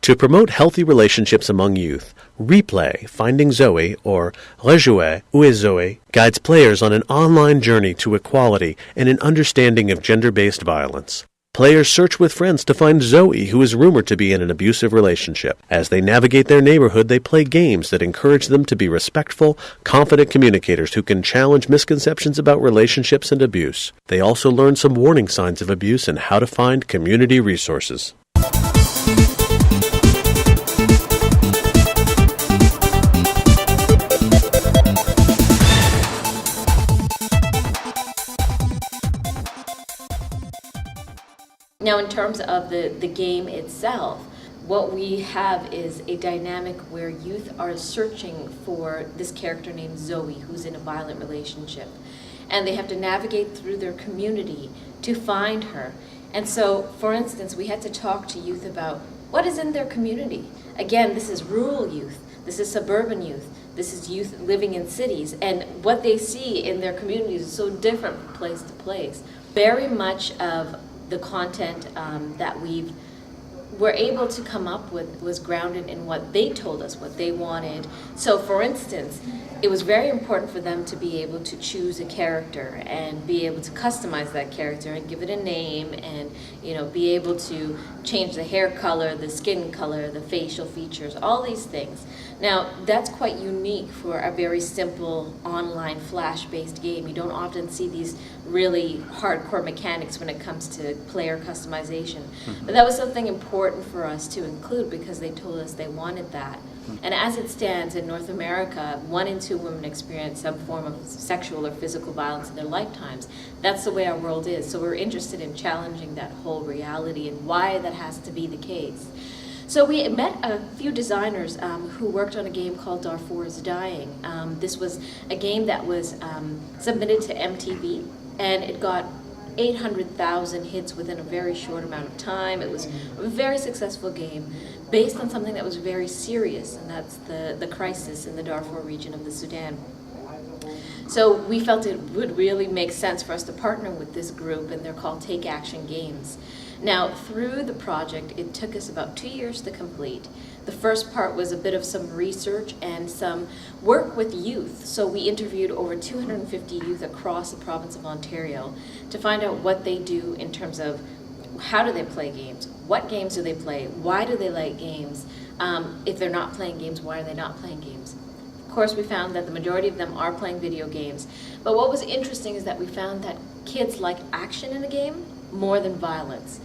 To promote healthy relationships among youth, Replay, Finding Zoe, or Rejouer, Où est Zoe, guides players on an online journey to equality and an understanding of gender-based violence. Players search with friends to find Zoe, who is rumored to be in an abusive relationship. As they navigate their neighborhood, they play games that encourage them to be respectful, confident communicators who can challenge misconceptions about relationships and abuse. They also learn some warning signs of abuse and how to find community resources. Now, in terms of the game itself, what we have is a dynamic where youth are searching for this character named Zoe, who's in a violent relationship. And they have to navigate through their community to find her. And so, for instance, we had to talk to youth about what is in their community. Again, this is rural youth, this is suburban youth, this is youth living in cities, and what they see in their communities is so different from place to place. Very much of the content that we were able to come up with was grounded in what they told us, what they wanted. So for instance, it was very important for them to be able to choose a character and be able to customize that character and give it a name and be able to change the hair color, the skin color, the facial features, all these things. Now, that's quite unique for a very simple online flash-based game. You don't often see these really hardcore mechanics when it comes to player customization. But that was something important for us to include because they told us they wanted that. And as it stands in North America, 1 in 2 women experience some form of sexual or physical violence in their lifetimes. That's the way our world is. So we're interested in challenging that whole reality and why that has to be the case. So we met a few designers who worked on a game called Darfur is Dying. This was a game that was submitted to MTV, and it got 800,000 hits within a very short amount of time. It was a very successful game based on something that was very serious, and that's the crisis in the Darfur region of the Sudan. So we felt it would really make sense for us to partner with this group, and they're called Take Action Games. Now, through the project, it took us about 2 years to complete. The first part was a bit of some research and some work with youth. So we interviewed over 250 youth across the province of Ontario to find out what they do in terms of how do they play games, what games do they play, why do they like games, if they're not playing games, why are they not playing games. Of course, we found that the majority of them are playing video games, but what was interesting is that we found that kids like action in a game more than violence.